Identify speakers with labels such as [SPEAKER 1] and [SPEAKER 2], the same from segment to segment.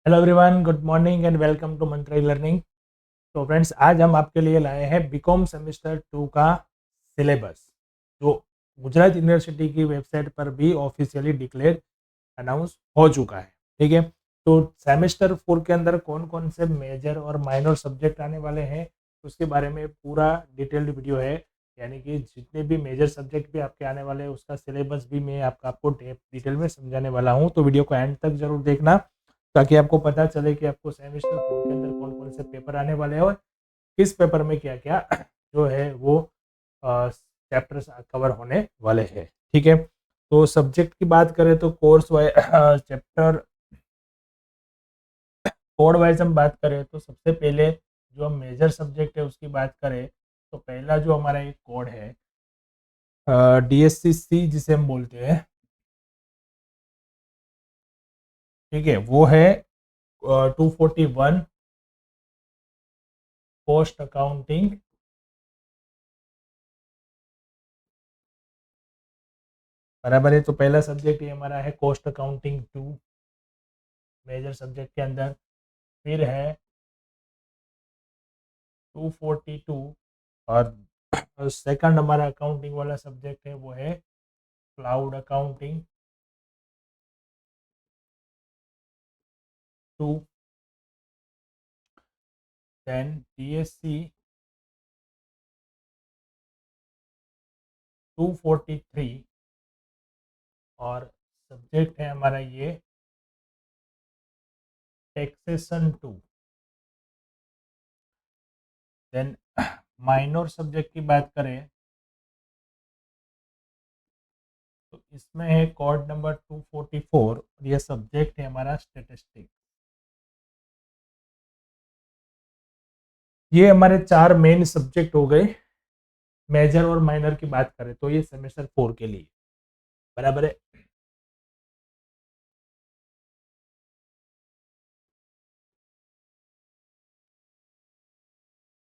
[SPEAKER 1] Hello everyone, good morning and welcome to Mantrai learning. तो friends, आज हम आपके लिए लाए हैं बीकॉम सेमेस्टर 2 का सिलेबस, जो गुजरात यूनिवर्सिटी की वेबसाइट पर भी ऑफिशियली डिक्लेयर अनाउंस हो चुका है। ठीक है, तो सेमेस्टर 4 के अंदर कौन कौन से मेजर और माइनर सब्जेक्ट आने वाले हैं उसके बारे में पूरा डिटेल्ड वीडियो है। यानी कि जितने भी मेजर सब्जेक्ट भी आपके आने वाले हैं उसका सिलेबस भी मैं आपको डिटेल में समझाने वाला हूँ। तो वीडियो को एंड तक जरूर देखना ताकि आपको पता चले कि आपको सेमेस्टर 4 के अंदर कौन कौन से पेपर आने वाले हैं और किस पेपर में क्या क्या जो है वो चैप्टर्स कवर होने वाले हैं। ठीक है, तो सब्जेक्ट की बात करें तो course wise chapter code wise हम बात करें तो सबसे पहले जो हम मेजर सब्जेक्ट है उसकी बात करें तो पहला जो हमारा एक कोड है DSC जिसे हम बोलते हैं। ठीक है, वो है 241 पोस्ट अकाउंटिंग। बराबर है, तो पहला सब्जेक्ट ये हमारा है कॉस्ट अकाउंटिंग 2 मेजर सब्जेक्ट के अंदर। फिर है 242 और सेकंड हमारा अकाउंटिंग वाला सब्जेक्ट है वो है क्लाउड अकाउंटिंग 2। देन DSC 243 और सब्जेक्ट है हमारा ये टैक्सेशन 2। देन माइनर सब्जेक्ट की बात करें तो इसमें है कोड नंबर 244 और ये सब्जेक्ट है हमारा स्टेटिस्टिक्स। ये हमारे चार मेन सब्जेक्ट हो गए। मेजर और माइनर की बात करें तो ये सेमेस्टर 4 के लिए बराबर है।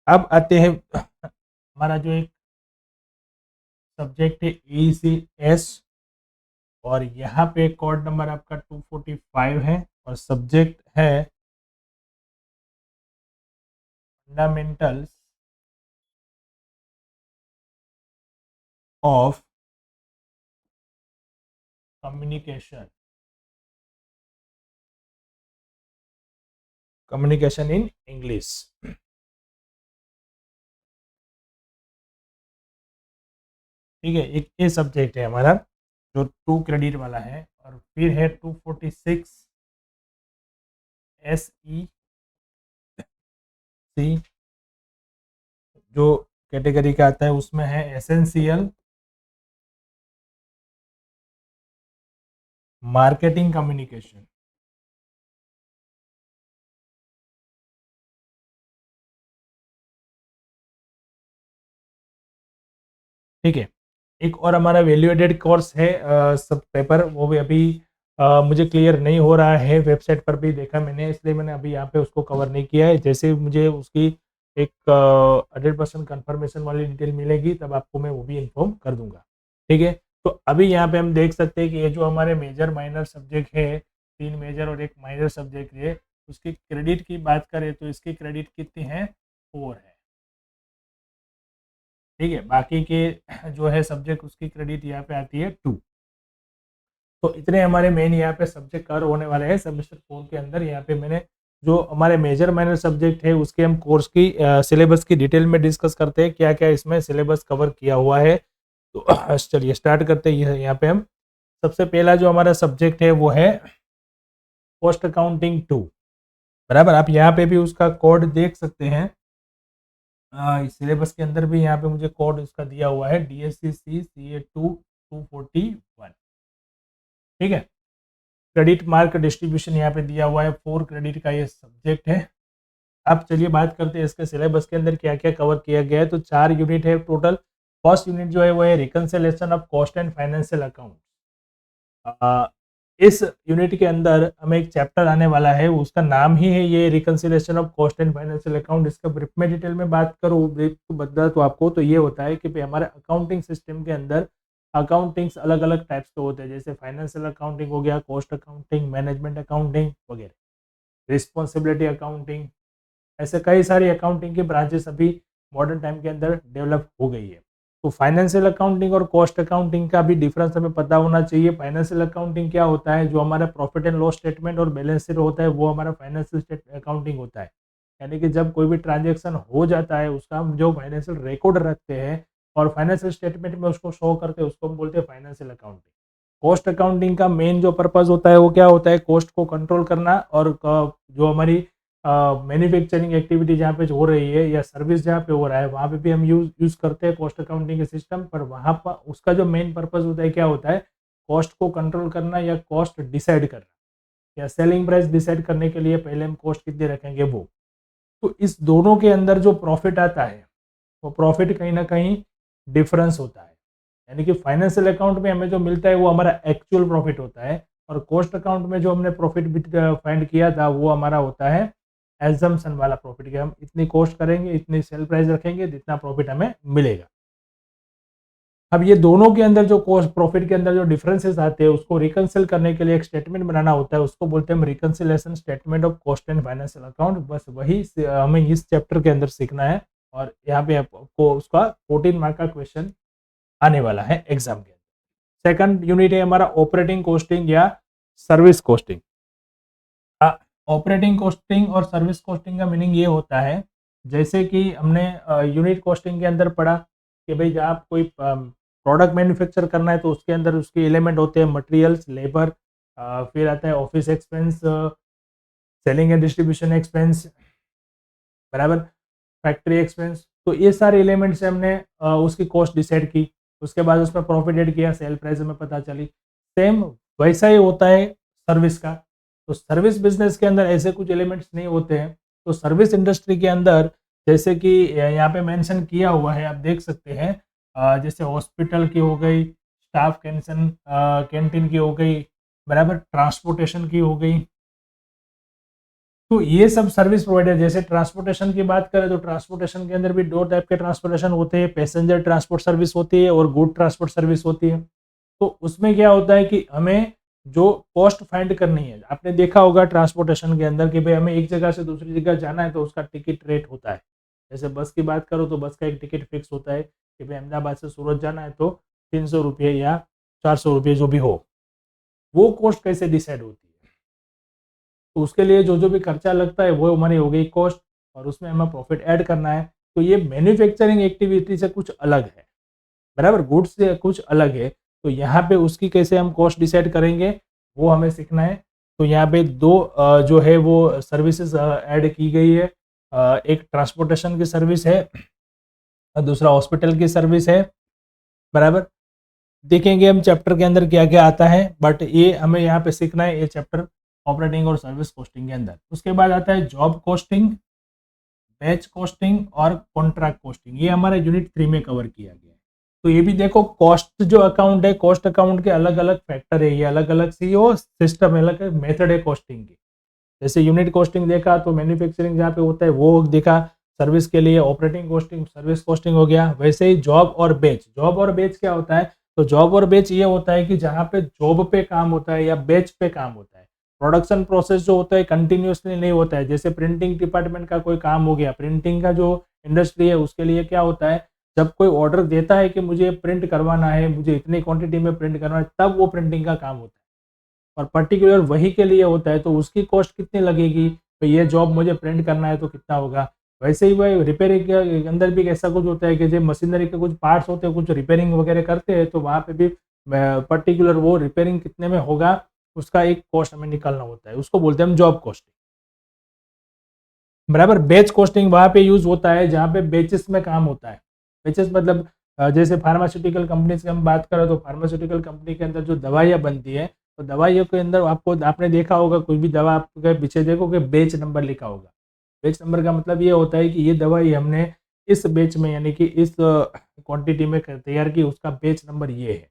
[SPEAKER 1] अब आते हैं हमारा जो एक सब्जेक्ट है ECS और यहाँ पे कोड नंबर आपका 245 है और सब्जेक्ट है fundamentals of communication communication in English. ठीक है, एक ये सब्जेक्ट है हमारा जो 2 क्रेडिट वाला है। और फिर है 246 SEC जो कैटेगरी का आता है, उसमें है एसेंशियल मार्केटिंग कम्युनिकेशन। ठीक है, एक और हमारा वैल्यू एडेड कोर्स है सब पेपर, वो भी अभी मुझे क्लियर नहीं हो रहा है। वेबसाइट पर भी देखा मैंने, इसलिए मैंने अभी यहाँ पे उसको कवर नहीं किया है। जैसे मुझे उसकी एक 100% कन्फर्मेशन वाली डिटेल मिलेगी तब आपको मैं वो भी इन्फॉर्म कर दूंगा। ठीक है, तो अभी यहाँ पे हम देख सकते हैं कि ये जो हमारे मेजर माइनर सब्जेक्ट है, 3 मेजर और एक माइनर सब्जेक्ट है, उसकी क्रेडिट की बात करें तो इसकी क्रेडिट कितनी है, 4 है। ठीक है, बाकी के जो है सब्जेक्ट उसकी क्रेडिट यहाँ पे आती है 2। तो इतने हमारे मेन यहाँ पे सब्जेक्ट कवर होने वाले हैं सेमेस्टर 4 के अंदर। यहाँ पे मैंने जो हमारे मेजर माइनर सब्जेक्ट है उसके हम कोर्स की सिलेबस की डिटेल में डिस्कस करते हैं, क्या क्या इसमें सिलेबस कवर किया हुआ है। तो चलिए स्टार्ट करते हैं। यहाँ पे हम सबसे पहला जो हमारा सब्जेक्ट है वो है कॉस्ट अकाउंटिंग 2। बराबर, आप यहाँ पे भी उसका कोड देख सकते हैं। सिलेबस के अंदर भी यहाँ पे मुझे कोड उसका दिया हुआ है DSC CA2 241। ठीक है, क्रेडिट मार्क डिस्ट्रीब्यूशन यहाँ पे दिया हुआ है, 4 क्रेडिट का ये सब्जेक्ट है। अब चलिए बात करते हैं इसके सिलेबस के अंदर क्या क्या कवर किया गया है। तो 4 यूनिट है टोटल। फर्स्ट यूनिट जो है वो है reconciliation of cost and financial account. इस यूनिट के अंदर हमें एक चैप्टर आने वाला है, उसका नाम ही है ये reconciliation of cost and financial account. इसका ब्रीफ में डिटेल में बात करूँ, ब्रीफ बता तो आपको तो ये होता है कि भाई हमारे अकाउंटिंग सिस्टम के अंदर अकाउंटिंग्स अलग अलग टाइप्स के होते हैं, जैसे फाइनेंशियल अकाउंटिंग हो गया, कॉस्ट अकाउंटिंग, मैनेजमेंट अकाउंटिंग वगैरह। रिस्पॉन्सिबिलिटी अकाउंटिंग, ऐसे कई सारी अकाउंटिंग की ब्रांचेस अभी मॉडर्न टाइम के अंदर डेवलप हो गई है। तो फाइनेंशियल अकाउंटिंग और कॉस्ट अकाउंटिंग का भी डिफरेंस हमें पता होना चाहिए। फाइनेंशियल अकाउंटिंग क्या होता है, जो हमारा प्रॉफिट एंड लॉस स्टेटमेंट और बैलेंस शीट होता है वो हमारा फाइनेंशियल अकाउंटिंग होता है। यानी कि जब कोई भी ट्रांजेक्शन हो जाता है उसका हम जो फाइनेंशियल रिकॉर्ड रखते हैं और फाइनेंशियल स्टेटमेंट में उसको शो करते हैं उसको हम बोलते हैं फाइनेंशियल अकाउंटिंग। कॉस्ट अकाउंटिंग का मेन जो पर्पज होता है वो क्या होता है, कॉस्ट को कंट्रोल करना और जो हमारी मैन्युफैक्चरिंग एक्टिविटी जहाँ पे हो रही है या सर्विस जहाँ पे हो रहा है वहाँ पे भी हम यूज करते हैं कॉस्ट अकाउंटिंग के सिस्टम पर। वहाँ पर उसका जो मेन पर्पज होता है क्या होता है, कॉस्ट को कंट्रोल करना या कॉस्ट डिसाइड करना या सेलिंग प्राइस डिसाइड करने के लिए पहले हम कॉस्ट कितने रखेंगे वो। तो इस दोनों के अंदर जो प्रॉफिट आता है वो प्रॉफिट कहीं ना कहीं डिफरेंस होता है। यानी कि फाइनेंशियल अकाउंट में हमें जो मिलता है वो हमारा एक्चुअल प्रॉफिट होता है और कॉस्ट अकाउंट में जो हमने प्रॉफिट फाइंड किया था वो हमारा होता है एजम्पशन वाला प्रॉफिट, कि हम इतनी कॉस्ट करेंगे इतनी सेल प्राइस रखेंगे जितना प्रॉफिट हमें मिलेगा। अब ये दोनों के अंदर जो कॉस्ट प्रॉफिट के अंदर जो डिफरेंसेस आते हैं उसको रिकंसिल करने के लिए एक स्टेटमेंट बनाना होता है, उसको बोलते हैं हम reconciliation statement of cost and financial account. बस वही हमें इस चैप्टर के अंदर सीखना है और यहाँ पे आपको उसका 14 मार्क का क्वेश्चन आने वाला है एग्जाम के अंदर। सेकंड यूनिट है हमारा ऑपरेटिंग कॉस्टिंग या सर्विस कॉस्टिंग। ऑपरेटिंग कॉस्टिंग और सर्विस कॉस्टिंग का मीनिंग ये होता है, जैसे कि हमने यूनिट कॉस्टिंग के अंदर पढ़ा कि भाई जब आप कोई प्रोडक्ट मैन्युफैक्चर करना है तो उसके अंदर उसके एलिमेंट होते हैं मटेरियल्स, लेबर, फिर आता है office expense, selling and distribution expense, बराबर, फैक्ट्री एक्सपेंस। तो ये सारे एलिमेंट से हमने उसकी कॉस्ट डिसाइड की, उसके बाद उसमें प्रॉफिट ऐड किया, सेल प्राइस हमें पता चली। सेम वैसा ही होता है सर्विस का। तो सर्विस बिजनेस के अंदर ऐसे कुछ एलिमेंट्स नहीं होते हैं। तो सर्विस इंडस्ट्री के अंदर जैसे कि यहाँ पे मेंशन किया हुआ है आप देख सकते हैं, जैसे हॉस्पिटल की हो गई, स्टाफ कैंटीन की हो गई, बराबर, ट्रांसपोर्टेशन की हो गई। तो ये सब सर्विस प्रोवाइडर, जैसे ट्रांसपोर्टेशन की बात करें तो ट्रांसपोर्टेशन के अंदर भी दो टाइप के ट्रांसपोर्टेशन होते हैं, पैसेंजर ट्रांसपोर्ट सर्विस होती है और गुड ट्रांसपोर्ट सर्विस होती है। तो उसमें क्या होता है कि हमें जो कॉस्ट फाइंड करनी है, आपने देखा होगा ट्रांसपोर्टेशन के अंदर कि भाई हमें एक जगह से दूसरी जगह जाना है तो उसका टिकट रेट होता है। जैसे बस की बात करो तो बस का एक टिकट फिक्स होता है कि भाई अहमदाबाद से सूरत जाना है तो 300 रुपये या 400 रुपये जो भी हो। वो कॉस्ट कैसे डिसाइड होती है, तो उसके लिए जो जो भी खर्चा लगता है वो हमारी हो गई कॉस्ट और उसमें हमें प्रॉफिट ऐड करना है। तो ये मैन्युफैक्चरिंग एक्टिविटी से कुछ अलग है, बराबर, गुड्स से कुछ अलग है। तो यहाँ पे उसकी कैसे हम कॉस्ट डिसाइड करेंगे वो हमें सीखना है। तो यहाँ पे दो जो है वो सर्विसेज ऐड की गई है, एक ट्रांसपोर्टेशन की सर्विस है और दूसरा हॉस्पिटल की सर्विस है, बराबर। देखेंगे हम चैप्टर के अंदर क्या क्या आता है, बट ये हमें यहाँ पे सीखना है ये चैप्टर ऑपरेटिंग और सर्विस कॉस्टिंग के अंदर। उसके बाद आता है जॉब कॉस्टिंग, बैच कॉस्टिंग और कॉन्ट्रैक्ट कॉस्टिंग। ये हमारा यूनिट 3 में कवर किया गया है। तो ये भी देखो, कॉस्ट जो अकाउंट है, कॉस्ट अकाउंट के अलग अलग फैक्टर है, ये अलग अलग सीओ सिस्टम, अलग मेथड है कॉस्टिंग की। जैसे यूनिट कॉस्टिंग देखा तो मैन्युफैक्चरिंग जहाँ पे होता है वो देखा, सर्विस के लिए ऑपरेटिंग कॉस्टिंग, सर्विस कॉस्टिंग हो गया। वैसे ही जॉब और बेच, जॉब और बेच क्या होता है, तो जॉब और बेच ये होता है कि जहाँ पे जॉब पे काम होता है या बेच पे काम होता है, प्रोडक्शन प्रोसेस जो होता है कंटिन्यूसली नहीं होता है। जैसे प्रिंटिंग डिपार्टमेंट का कोई काम हो गया, प्रिंटिंग का जो इंडस्ट्री है उसके लिए क्या होता है, जब कोई ऑर्डर देता है कि मुझे प्रिंट करवाना है, मुझे इतनी क्वांटिटी में प्रिंट करवाना है, तब वो प्रिंटिंग का काम होता है और पर्टिकुलर वही के लिए होता है। तो उसकी कॉस्ट कितनी लगेगी, तो ये जॉब मुझे प्रिंट करना है तो कितना होगा। वैसे ही वही रिपेयरिंग के अंदर भी ऐसा कुछ होता है कि जब मशीनरी के कुछ पार्ट्स होते हैं, कुछ रिपेयरिंग वगैरह करते हैं, तो वहाँ पे भी पर्टिकुलर वो रिपेयरिंग कितने में होगा उसका एक कॉस्ट हमें निकालना होता है, उसको बोलते हैं हम जॉब कॉस्टिंग, बराबर। बेच कॉस्टिंग वहाँ पे यूज होता है जहाँ पे बेचेस में काम होता है। बेचेस मतलब जैसे फार्मास्यूटिकल कंपनीज की हम बात करें तो फार्मास्यूटिकल कंपनी के अंदर जो दवाइयाँ बनती है, तो दवाइयों के अंदर आपको आपने देखा होगा कोई भी दवा आपके पीछे देखोगे बेच नंबर लिखा होगा। बेच नंबर का मतलब ये होता है कि ये दवाई हमने इस बेच में यानी कि इस क्वांटिटी में तैयार की, उसका बेच नंबर ये है।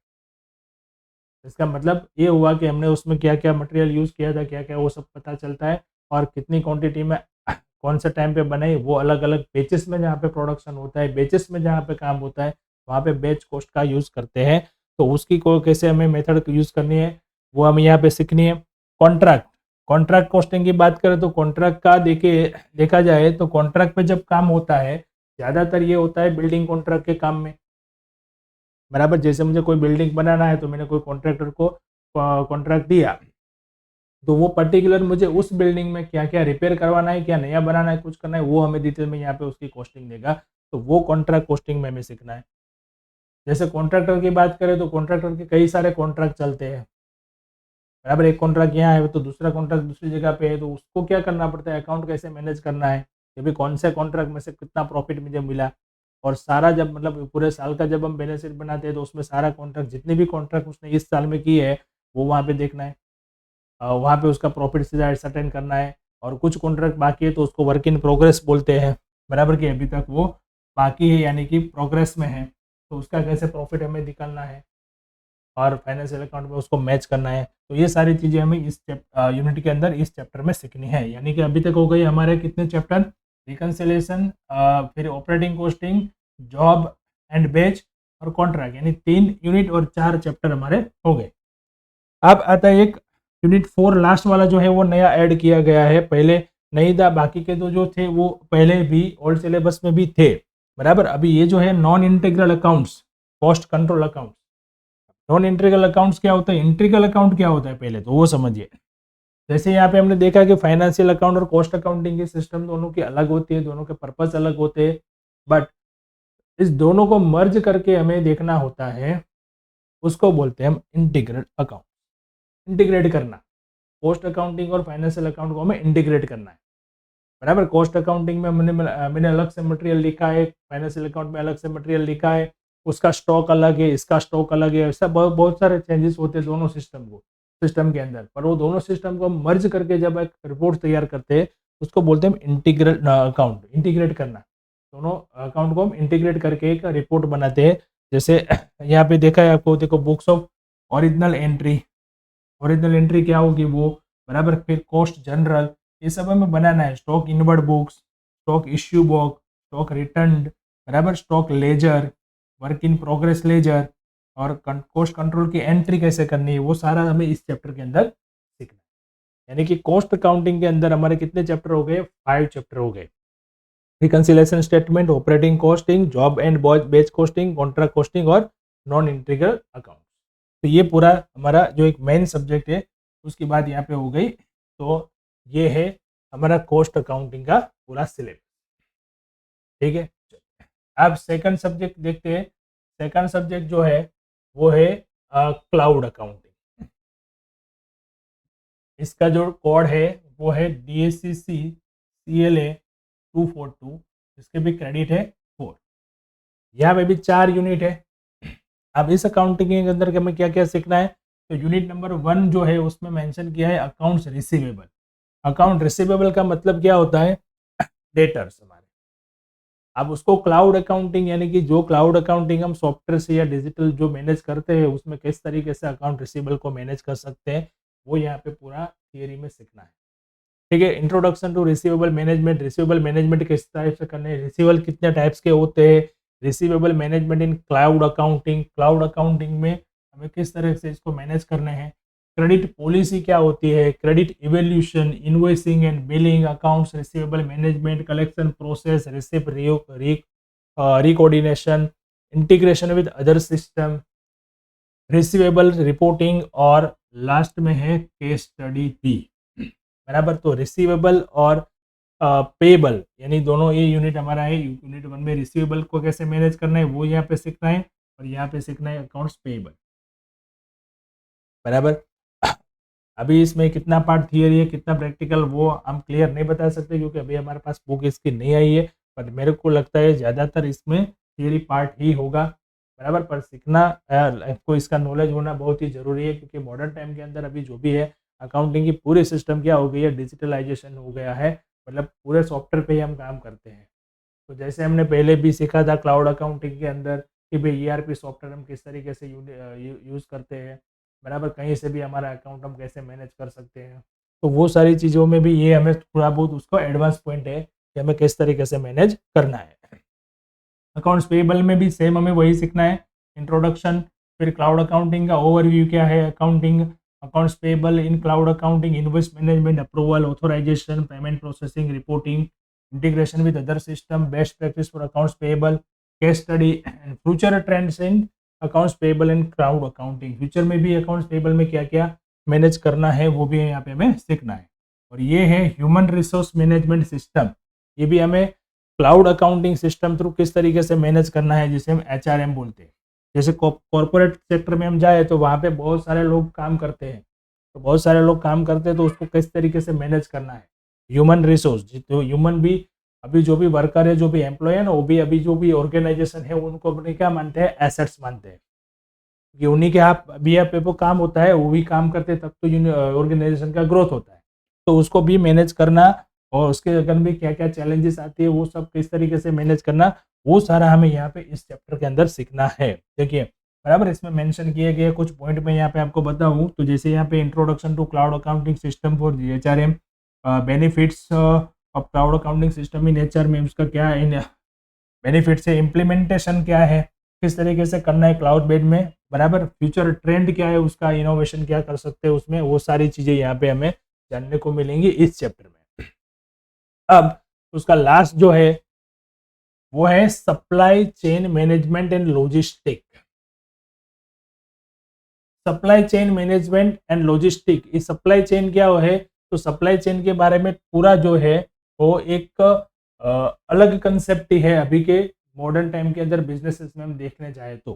[SPEAKER 1] इसका मतलब ये हुआ कि हमने उसमें क्या क्या मटेरियल यूज़ किया था, क्या क्या वो सब पता चलता है और कितनी क्वांटिटी में कौन से टाइम पे बनाई, वो अलग अलग बेचेस में जहाँ पे प्रोडक्शन होता है, बेचेस में जहाँ पे काम होता है वहाँ पे बेच कॉस्ट का यूज़ करते हैं। तो उसकी को कैसे हमें मेथड यूज़ करनी है वो हमें यहाँ पे सीखनी है। कॉन्ट्रैक्ट, कॉन्ट्रैक्ट कॉस्टिंग की बात करें तो कॉन्ट्रैक्ट का देखा जाए तो कॉन्ट्रैक्ट पे जब काम होता है ज़्यादातर ये होता है बिल्डिंग कॉन्ट्रैक्ट के काम में, बराबर। जैसे मुझे कोई बिल्डिंग बनाना है तो मैंने कोई कॉन्ट्रैक्टर को कॉन्ट्रैक्ट दिया, तो वो पर्टिकुलर मुझे उस बिल्डिंग में क्या क्या रिपेयर करवाना है, क्या नया बनाना है, कुछ करना है, वो हमें डिटेल में यहाँ पे उसकी कॉस्टिंग देगा। तो वो कॉन्ट्रैक्ट कॉस्टिंग में हमें सीखना है। जैसे कॉन्ट्रैक्टर की बात करें तो कॉन्ट्रैक्टर के कई सारे कॉन्ट्रैक्ट चलते हैं, बराबर। एक कॉन्ट्रैक्ट यहाँ है तो दूसरा कॉन्ट्रैक्ट दूसरी जगह पे है, तो उसको क्या करना पड़ता है, अकाउंट कैसे मैनेज करना है कि भाई कौन से कॉन्ट्रैक्ट में से कितना प्रॉफिट मुझे मिला। और सारा जब मतलब पूरे साल का जब हम बैलेंस शीट बनाते हैं तो उसमें सारा कॉन्ट्रैक्ट जितने भी कॉन्ट्रैक्ट उसने इस साल में किए है वो वहाँ पे देखना है, वहाँ पे उसका प्रॉफिट से सर्टेन करना है। और कुछ कॉन्ट्रैक्ट बाकी है तो उसको वर्क इन प्रोग्रेस बोलते हैं, बराबर, कि अभी तक वो बाकी है यानी कि प्रोग्रेस में है, तो उसका कैसे प्रॉफिट हमें निकालना है और फाइनेंशियल अकाउंट में उसको मैच करना है। तो ये सारी चीज़ें हमें इस यूनिट के अंदर इस चैप्टर में सीखनी है। यानी कि अभी तक हो गई हमारे कितने चैप्टर, रिकन्सिलेशन, फिर ऑपरेटिंग कॉस्टिंग, जॉब एंड बेच और कॉन्ट्रैक्ट, यानी 3 यूनिट और 4 चैप्टर हमारे हो गए। अब आता है एक यूनिट 4 लास्ट वाला जो है वो नया ऐड किया गया है, पहले नहीं था, बाकी के तो जो थे वो पहले भी ओल्ड सिलेबस में भी थे, बराबर। अभी ये जो है non integral accounts, cost control account. Non integral accounts क्या होता है, इंटीग्रल अकाउंट क्या होता है पहले तो वो समझिए। जैसे यहाँ पे हमने देखा कि फाइनेंशियल अकाउंट और कॉस्ट अकाउंटिंग की सिस्टम दोनों की अलग होती है, दोनों के पर्पस अलग होते हैं, बट इस दोनों को मर्ज करके हमें देखना होता है, उसको बोलते हैं हम इंटीग्रल अकाउंट। इंटीग्रेट करना, कॉस्ट अकाउंटिंग और फाइनेंशियल अकाउंट को हमें इंटीग्रेट करना है, बराबर। कॉस्ट अकाउंटिंग में मैंने अलग से मटेरियल लिखा है, फाइनेंशियल अकाउंट में अलग से मटेरियल लिखा है, उसका स्टॉक अलग है, इसका स्टॉक अलग है, ऐसा बहुत सारे चेंजेस होते हैं दोनों सिस्टम के अंदर। पर वो दोनों सिस्टम को मर्ज करके जब एक रिपोर्ट तैयार करते हैं उसको बोलते हैं इंटीग्रल अकाउंट, इंटीग्रेट करना। दोनों अकाउंट को हम इंटीग्रेट करके एक रिपोर्ट बनाते हैं। जैसे यहाँ पे देखा है आपको, देखो books of original entry, original entry क्या होगी वो, बराबर। फिर कॉस्ट जनरल, ये सब हमें बनाना है। Stock inward books, stock issue book, stock return, बराबर, stock ledger, work in progress ledger, और कॉस्ट कंट्रोल की एंट्री कैसे करनी है, वो सारा हमें इस चैप्टर के अंदर सीखना है। यानी कि कॉस्ट अकाउंटिंग के अंदर हमारे कितने चैप्टर हो गए, 5 चैप्टर हो गए। Reconciliation statement, operating costing, job and बेच कॉस्टिंग, कॉन्ट्रैक्ट कॉस्टिंग और नॉन इंटीग्रल अकाउंट। तो ये पूरा हमारा जो एक मेन सब्जेक्ट है उसकी बात यहाँ पे हो गई। तो ये है हमारा कॉस्ट अकाउंटिंग का पूरा सिलेबस, ठीक है। अब सेकंड सब्जेक्ट देखते हैं। सेकंड सब्जेक्ट जो है वो है क्लाउड अकाउंटिंग। इसका जो कोड है वो है DSCC CLA 242, इसके भी क्रेडिट है 4। यहाँ पे भी 4 यूनिट है। अब इस अकाउंटिंग के अंदर हमें क्या क्या सीखना है, तो यूनिट नंबर 1 जो है उसमें मेंशन किया है अकाउंट्स रिसीवेबल। अकाउंट रिसीवेबल का मतलब क्या होता है, डेटर्स हमारे। अब उसको क्लाउड अकाउंटिंग, यानी कि जो क्लाउड अकाउंटिंग हम सॉफ्टवेयर से या डिजिटल जो मैनेज करते हैं उसमें किस तरीके से अकाउंट रिसीवेबल को मैनेज कर सकते हैं, वो यहाँ पे पूरा थियरी में सीखना है, ठीक है। Introduction to receivable management, receivable management किस टाइप से करने हैं, रिसीवेबल कितने टाइप्स के होते हैं, receivable management in cloud accounting, cloud accounting में हमें किस तरह से इसको मैनेज करने हैं, क्रेडिट पॉलिसी क्या होती है, credit evaluation, invoicing and billing, accounts receivable management, collection process, receipt reconciliation, integration with other system, receivable reporting, और लास्ट में है केस स्टडी भी, बराबर। तो रिसीवेबल और पेबल यानी दोनों ये यूनिट हमारा है। यूनिट 1 में रिसीवेबल को कैसे मैनेज करना है वो यहाँ पे सीखना है, और यहाँ पे सीखना है अकाउंट्स पेबल, बराबर। अभी इसमें कितना पार्ट थियरी है कितना प्रैक्टिकल वो हम क्लियर नहीं बता सकते क्योंकि अभी हमारे पास बुक इसकी नहीं आई है, पर मेरे को लगता है ज़्यादातर इसमें थियरी पार्ट ही होगा, बराबर। पर सीखना आपको इसका नॉलेज होना बहुत ही ज़रूरी है क्योंकि मॉडर्न टाइम के अंदर अभी जो भी है अकाउंटिंग की पूरी सिस्टम क्या हो गई है, डिजिटलाइजेशन हो गया है, मतलब पूरे सॉफ्टवेयर पे ही हम काम करते हैं। तो जैसे हमने पहले भी सीखा था क्लाउड अकाउंटिंग के अंदर कि भाई ERP सॉफ्टवेयर हम किस तरीके से यूज़ करते हैं, बराबर, कहीं से भी हमारा अकाउंट हम कैसे मैनेज कर सकते हैं। तो वो सारी चीज़ों में भी ये हमें थोड़ा बहुत उसको एडवांस पॉइंट है कि हमें किस तरीके से मैनेज करना है। अकाउंट्स पेबल में भी सेम हमें वही सीखना है, इंट्रोडक्शन, फिर क्लाउड अकाउंटिंग का ओवरव्यू क्या है, accounting accounts payable in cloud accounting, invoice management, approval, authorisation, payment processing, reporting, integration with other system, best practice for accounts payable, case study and future trends in accounts payable and cloud accounting. Future में भी accounts payable में क्या क्या manage करना है वो भी यहाँ पे हमें सीखना है। और ये है ह्यूमन रिसोर्स मैनेजमेंट सिस्टम, ये भी हमें क्लाउड अकाउंटिंग सिस्टम थ्रू किस तरीके से मैनेज करना है, जिसे हम HRM बोलते हैं। जैसे कॉर्पोरेट सेक्टर में हम जाए तो वहाँ पे बहुत सारे लोग काम करते हैं, तो बहुत सारे लोग काम करते हैं तो उसको किस तरीके से मैनेज करना है। ह्यूमन रिसोर्स, तो ह्यूमन भी अभी जो भी वर्कर है, जो भी एम्प्लॉय है ना, वो भी अभी जो भी ऑर्गेनाइजेशन है उनको अपने क्या मानते हैं, एसेट्स मानते हैं, कि उन्हीं के आप अभी आप पे वो काम होता है, वो भी काम करते हैं तब तो ऑर्गेनाइजेशन का ग्रोथ होता है। तो उसको भी मैनेज करना और उसके अगर भी क्या क्या चैलेंजेस आती है वो सब किस तरीके से मैनेज करना, वो सारा हमें यहाँ पे इस चैप्टर के अंदर सीखना है। देखिए बराबर, इसमें मेंशन किए गए कुछ पॉइंट मैं यहाँ पे आपको बताऊँ तो जैसे यहाँ पे introduction to cloud accounting system for HRM, benefits of cloud accounting system in HRM, उसका क्या है बेनिफिट्स है, इम्प्लीमेंटेशन क्या है, किस तरीके से करना है क्लाउड बेड में, बराबर, फ्यूचर ट्रेंड क्या है उसका, इनोवेशन क्या कर सकते हैं उसमें, वो सारी चीज़ें यहाँ पे हमें जानने को मिलेंगी इस चैप्टर में। अब उसका लास्ट जो है वो है supply chain management and logistic. Supply chain management and logistic, ये सप्लाई चेन क्या है, तो सप्लाई चेन के बारे में पूरा जो है वो एक अलग कंसेप्ट ही है अभी के मॉडर्न टाइम के अंदर बिजनेसेस में हम देखने जाए तो,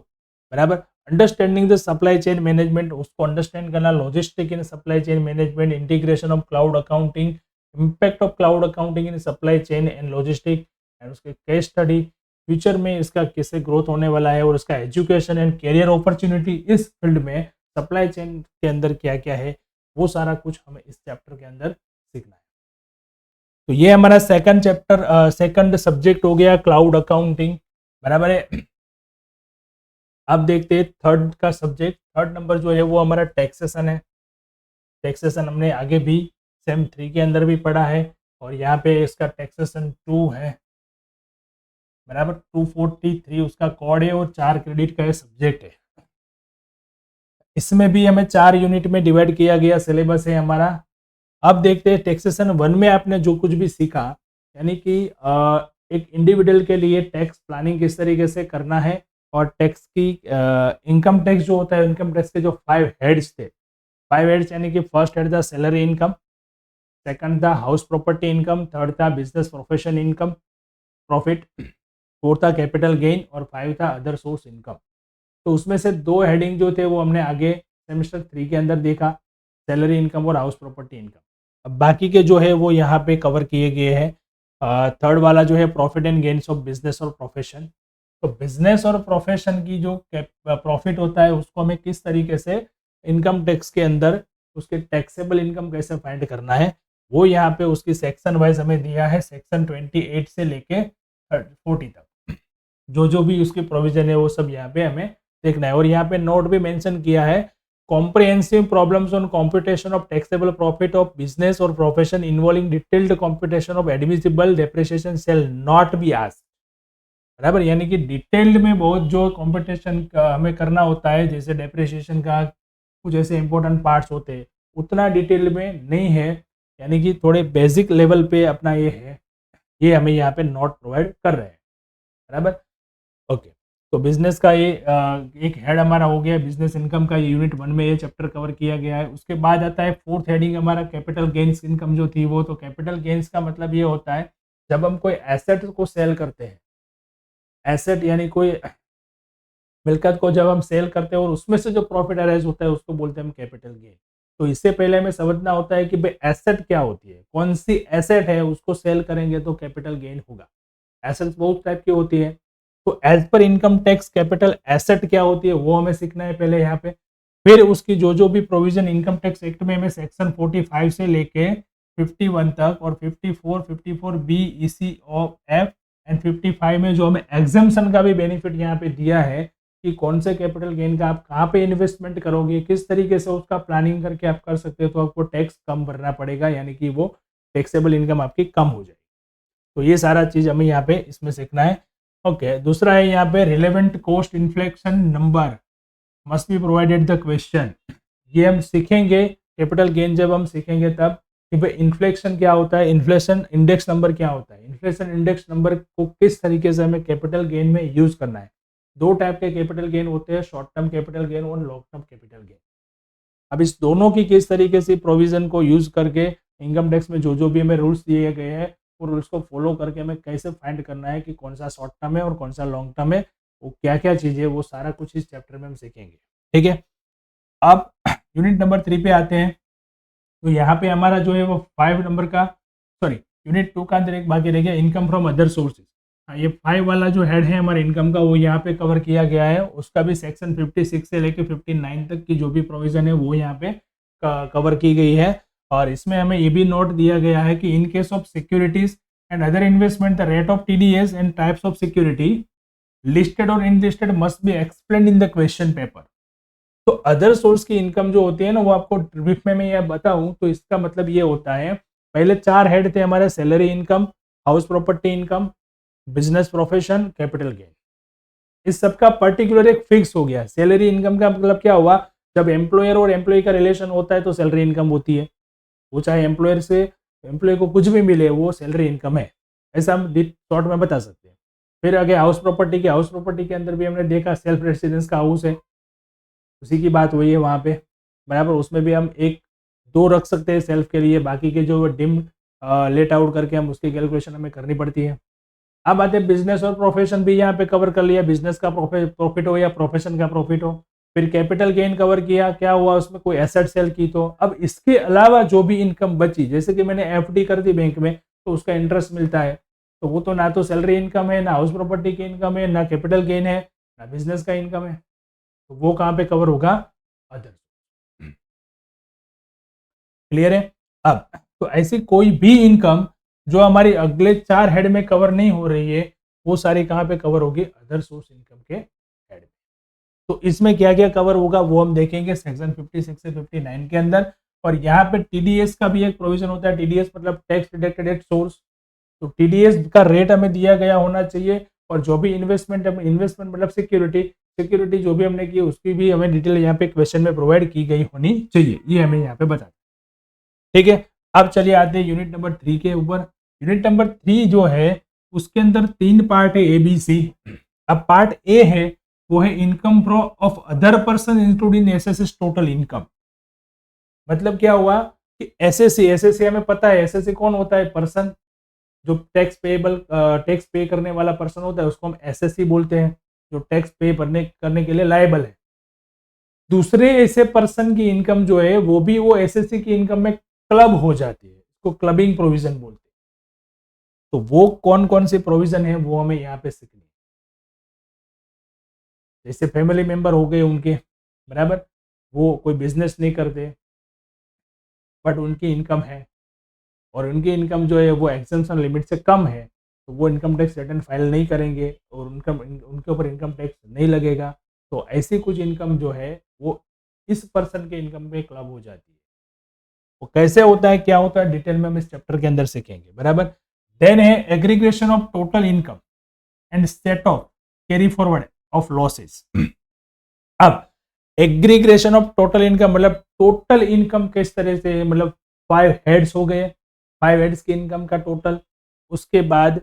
[SPEAKER 1] बराबर। Understanding the supply chain management, उसको अंडरस्टैंड करना, logistic in supply chain management, integration of cloud accounting, impact of cloud accounting in supply chain and logistic, and उसके केस स्टडी, फ्यूचर में इसका कैसे ग्रोथ होने वाला है और उसका एजुकेशन एंड करियर अपॉर्चुनिटी इस फील्ड में सप्लाई चेन के अंदर क्या क्या है, वो सारा कुछ हमें इस चैप्टर के अंदर सीखना है। तो ये हमारा सेकंड चैप्टर, सेकंड सब्जेक्ट हो गया क्लाउड अकाउंटिंग, बराबर है। अब देखते हैं थर्ड का सब्जेक्ट, थर्ड नंबर जो है वो हमारा टैक्सेशन है। टैक्सेशन हमने आगे भी सेम 3 के अंदर भी पढ़ा है और यहाँ पे इसका टैक्सेशन 2 है, बराबर। 243 उसका कोड है और 4 क्रेडिट का सब्जेक्ट है। इसमें भी हमें 4 यूनिट में डिवाइड किया गया सिलेबस है हमारा। अब देखते हैं टैक्सेशन 1 में आपने जो कुछ भी सीखा, यानी कि एक इंडिविजुअल के लिए टैक्स प्लानिंग किस तरीके से करना है और टैक्स की इनकम टैक्स जो होता है, इनकम टैक्स के जो 5 हेड्स थे, 5 हेड्स यानी कि फर्स्ट हेड था सैलरी इनकम, सेकंड था हाउस प्रॉपर्टी इनकम, थर्ड था business profession income profit, fourth था कैपिटल गेन और 5 था अदर सोर्स इनकम। तो उसमें से 2 हेडिंग जो थे वो हमने आगे सेमेस्टर 3 के अंदर देखा, सैलरी इनकम और हाउस प्रॉपर्टी इनकम। अब बाकी के जो है वो यहाँ पे कवर किए गए हैं। थर्ड वाला जो है profit and gains of business और प्रोफेशन। तो बिजनेस और प्रोफेशन की जो प्रॉफिट होता है उसको हमें किस तरीके से इनकम टैक्स के अंदर उसके टैक्सेबल इनकम कैसे फाइंड करना है, वो यहाँ पे उसकी सेक्शन वाइज हमें दिया है, सेक्शन 28 से लेके 40 तक जो भी उसकी प्रोविजन है वो सब यहाँ पे हमें देखना है। और यहाँ पे नोट भी मेंशन किया है, comprehensive problems on computation of taxable profit of business और profession involving detailed computation of admissible depreciation shall not be asked, बराबर। यानी कि डिटेल्ड में बहुत जो कंप्यूटेशन हमें करना होता है, जैसे डेप्रिसिएशन का कुछ ऐसे इंपॉर्टेंट पार्ट्स होते हैं, उतना डिटेल में नहीं है, यानी कि थोड़े बेसिक लेवल पे अपना ये है, ये हमें यहाँ पे नोट प्रोवाइड कर रहे हैं, बराबर। ओके, तो बिजनेस का ये एक हेड हमारा हो गया, बिजनेस इनकम का ये यूनिट 1 में ये चैप्टर कवर किया गया है। उसके बाद आता है फोर्थ हेडिंग हमारा कैपिटल गेन्स इनकम जो थी वो। तो कैपिटल गेन्स का मतलब ये होता है जब हम कोई एसेट को सेल करते हैं, एसेट यानी कोई मिल्कियत को जब हम सेल करते हैं और उसमें से जो प्रॉफिट अराइज होता है उसको बोलते हैं हम कैपिटल गेन। तो इससे पहले हमें समझना होता है कि भाई एसेट क्या होती है, कौन सी एसेट है, उसको सेल करेंगे तो कैपिटल गेन होगा। एसेट्स बहुत टाइप की होती है, तो as per income tax capital asset क्या होती है वो हमें सीखना है पहले यहाँ पे। फिर उसकी जो भी प्रोविजन इनकम टैक्स एक्ट में हमें सेक्शन 45 से लेके 51 तक और 54, 54B EC of F and 55 में जो हमें एग्जम्पशन का भी बेनिफिट यहाँ पे दिया है कि कौन से कैपिटल गेन का आप कहाँ पे इन्वेस्टमेंट करोगे, किस तरीके से उसका प्लानिंग करके आप कर सकते हो, तो आपको टैक्स कम भरना पड़ेगा, यानी कि वो टैक्सेबल इनकम आपकी कम हो जाएगी। तो ये सारा चीज़ हमें यहाँ पे इसमें सीखना है। ओके, दूसरा है यहाँ पे relevant cost inflection number must be provided the question. ये हम सीखेंगे कैपिटल गेन जब हम सीखेंगे तब कि भाई इन्फ्लेशन क्या होता है, इन्फ्लेशन इंडेक्स नंबर क्या होता है, इन्फ्लेशन इंडेक्स नंबर को किस तरीके से हमें कैपिटल गेन में यूज करना है। दो टाइप के कैपिटल गेन होते हैं, शॉर्ट टर्म कैपिटल गेन और लॉन्ग टर्म कैपिटल गेन। अब इस दोनों की किस तरीके से प्रोविजन को यूज करके इनकम टैक्स में जो जो भी हमें रूल्स दिए गए हैं वो रूल्स को फॉलो करके हमें कैसे फाइंड करना है कि कौन सा शॉर्ट टर्म है और कौन सा लॉन्ग टर्म है, वो क्या क्या चीज़ें, वो सारा कुछ इस चैप्टर में हम सीखेंगे। ठीक है, अब यूनिट नंबर 3 पे आते हैं। तो यहाँ पे हमारा जो है वो 5 नंबर का, सॉरी यूनिट 2 का अंदर एक बाकी रह गया, इनकम फ्रॉम अदर सोर्सेज। ये 5 वाला जो हेड है हमारे इनकम का वो यहाँ पे कवर किया गया है। उसका भी सेक्शन 56 से लेके 59 तक की जो भी प्रोविजन है वो यहाँ पे कवर की गई है। और इसमें हमें ये भी नोट दिया गया है कि in case of securities and other investment the rate of TDS and types of security listed और unlisted must be explained in the question paper. तो अदर सोर्स की इनकम जो होती है ना, वो आपको ब्रीफ में मैं ये बताऊं तो इसका मतलब ये होता है, पहले 4 हेड थे हमारे, salary income, house property income, business profession, capital gain. इस सब का पर्टिकुलर एक फिक्स हो गया। सैलरी इनकम का मतलब क्या हुआ, जब एम्प्लॉयर और एम्प्लॉय का रिलेशन होता है तो सैलरी इनकम होती है, वो चाहे एम्प्लॉयर से एम्प्लॉय को कुछ भी मिले वो सैलरी इनकम है, ऐसा हम शॉर्ट में बता सकते हैं। फिर आगे हाउस प्रॉपर्टी के अंदर भी हमने देखा सेल्फ रेसिडेंस का हाउस है, उसी की बात हुई है वहाँ पे, बराबर। उसमें भी हम 1-2 रख सकते हैं सेल्फ के लिए, बाकी के जो डिम लेट आउट करके हम उसकी कैलकुलेशन हमें करनी पड़ती है। अब आते हैं बिजनेस और प्रोफेशन भी यहाँ पे कवर कर लिया, बिजनेस का प्रॉफिट हो या प्रोफेशन का प्रॉफिट हो। फिर कैपिटल गेन कवर किया, क्या हुआ उसमें कोई एसेट सेल की तो। अब इसके अलावा जो भी इनकम बची, जैसे कि मैंने एफडी कर दी बैंक में तो उसका इंटरेस्ट मिलता है, तो वो तो ना तो सैलरी इनकम है, ना हाउस प्रॉपर्टी की इनकम है, ना कैपिटल गेन है, ना बिजनेस का इनकम है, तो वो कहाँ पे कवर होगा, अदर। क्लियर है। अब तो ऐसी कोई भी इनकम जो हमारी अगले 4 हेड में कवर नहीं हो रही है वो सारी कहाँ पे कवर होगी, अदर सोर्स इनकम के हेड में। तो इसमें क्या क्या कवर होगा वो हम देखेंगे सेक्शन 56 से 59 के अंदर। और यहाँ पे टीडीएस का भी एक प्रोविजन होता है, टीडीएस मतलब टैक्स डिडक्टेड एट सोर्स। तो टीडीएस का रेट हमें दिया गया होना चाहिए, और जो भी इन्वेस्टमेंट मतलब सिक्योरिटी जो भी हमने की उसकी भी हमें डिटेल यहाँ पे क्वेश्चन में प्रोवाइड की गई होनी चाहिए, ये हमें यहाँ पे बता। ठीक है, अब चलिए आते हैं यूनिट नंबर 3 के ऊपर। यूनिट नंबर 3 जो है उसके अंदर 3 पार्ट है, ए बी सी। अब पार्ट ए है वो है income from of other person including SSC total income. मतलब क्या हुआ कि एसएससी हमें पता है, एसएससी कौन होता है, पर्सन जो टैक्स पे करने वाला पर्सन होता है उसको हम एसएससी बोलते हैं, जो टैक्स पे करने के लिए लायबल है। दूसरे ऐसे पर्सन की इनकम जो है वो भी वो एसएससी की इनकम में क्लब हो जाती है, इसको क्लबिंग प्रोविजन बोलते हैं। तो वो कौन कौन से प्रोविजन है वो हमें यहाँ पे सीखनी है। जैसे फैमिली मेंबर हो गए उनके, बराबर, वो कोई बिजनेस नहीं करते बट उनकी इनकम है और उनकी इनकम जो है वो एक्सेम्पशन लिमिट से कम है, तो वो इनकम टैक्स रिटर्न फाइल नहीं करेंगे और उनके ऊपर इनकम टैक्स नहीं लगेगा। तो ऐसी कुछ इनकम जो है वो इस पर्सन के इनकम में क्लब हो जाती है। वो कैसे होता है, क्या होता है, डिटेल में हम इस चैप्टर के अंदर सीखेंगे, बराबर। देन है aggregation of total income and set of carry forward of losses. अब एग्रीगेशन ऑफ टोटल इनकम मतलब टोटल इनकम किस तरह से, मतलब 5 हेड्स हो गए, 5 हेड्स की इनकम का टोटल। उसके बाद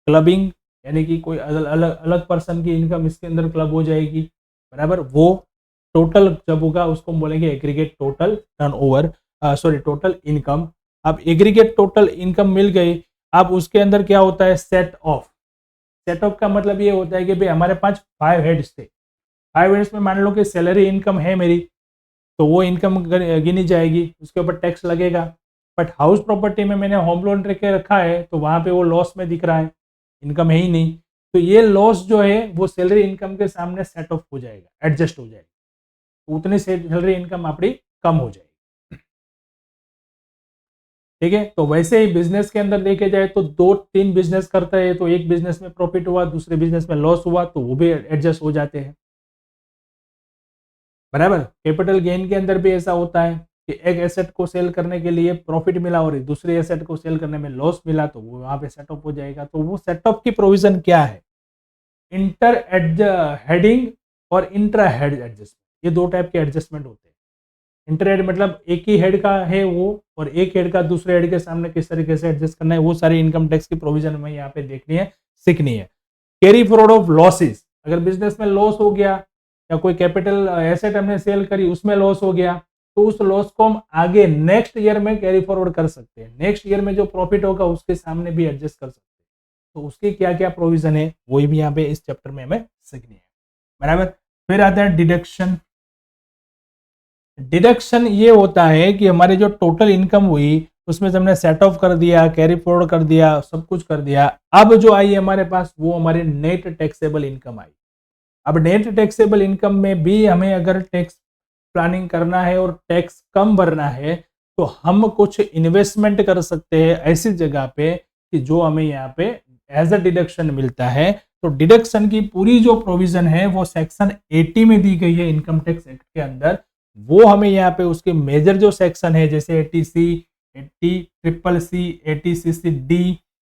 [SPEAKER 1] क्लबिंग यानी कि कोई अलग अलग पर्सन की इनकम इसके अंदर क्लब हो जाएगी, बराबर। वो टोटल जब होगा उसको हम बोलेंगे aggregate total turnover, total income. अब एग्रीगेट टोटल इनकम मिल गई, अब उसके अंदर क्या होता है, सेट ऑफ का मतलब ये होता है कि भाई हमारे पास 5 हेड्स थे, 5 हेड्स में मान लो कि सैलरी इनकम है मेरी, तो वो इनकम गिनी जाएगी, उसके ऊपर टैक्स लगेगा। बट हाउस प्रॉपर्टी में मैंने होम लोन लेके रखा है तो वहाँ पे वो लॉस में दिख रहा है, इनकम है ही नहीं, तो ये लॉस जो है वो सैलरी इनकम के सामने सेट ऑफ हो जाएगा, एडजस्ट हो जाएगा, उतनी सैलरी इनकम आपकी कम हो जाएगी। ठीक है, तो वैसे ही बिजनेस के अंदर देखे जाए तो 2-3 बिजनेस करता है, तो एक बिजनेस में प्रॉफिट हुआ, दूसरे बिजनेस में लॉस हुआ, तो वो भी एडजस्ट हो जाते हैं, बराबर। कैपिटल गेन के अंदर भी ऐसा होता है कि एक एसेट को सेल करने के लिए प्रॉफिट मिला और दूसरे एसेट को सेल करने में लॉस मिला, तो वो वहां पे सेटअप हो जाएगा। तो वो सेटअप की प्रोविजन क्या है, इंटर हेडिंग और इंट्रा हेड एडजस्टमेंट, ये 2 टाइप के एडजस्टमेंट होते हैं। इंटर हेड मतलब एक ही हेड का है वो, और एक हेड का दूसरे हेड के सामने किस तरीके से एडजस्ट करना है, वो सारी इनकम टैक्स की प्रोविजन हमें यहाँ पे देखनी है, सीखनी है। कैरी फॉरवर्ड ऑफ लॉसेस, अगर बिजनेस में लॉस हो गया या कोई कैपिटल एसेट हमने सेल करी उसमें लॉस हो गया, तो उस लॉस को हम आगे नेक्स्ट ईयर में कैरी फॉरवर्ड कर सकते हैं, नेक्स्ट ईयर में जो प्रॉफिट होगा उसके सामने भी एडजस्ट कर सकते हैं। तो उसकी क्या क्या प्रोविजन है वही भी यहाँ पे इस चैप्टर में हमें सीखनी है, बराबर। फिर आता है डिडक्शन। डिडक्शन ये होता है कि हमारे जो टोटल इनकम हुई उसमें से हमने सेट ऑफ कर दिया, कैरी फॉरवर्ड कर दिया, सब कुछ कर दिया, अब जो आई हमारे पास वो हमारी नेट टैक्सेबल इनकम आई। अब नेट टैक्सेबल इनकम में भी हमें अगर टैक्स प्लानिंग करना है और टैक्स कम भरना है तो हम कुछ इन्वेस्टमेंट कर सकते हैं ऐसी जगह पे कि जो हमें यहाँ पे एज अ डिडक्शन मिलता है। तो डिडक्शन की पूरी जो प्रोविजन है वो सेक्शन 80 में दी गई है इनकम टैक्स एक्ट के अंदर। वो हमें यहाँ पे उसके मेजर जो सेक्शन है जैसे 80C, 80CCC, 80CCD,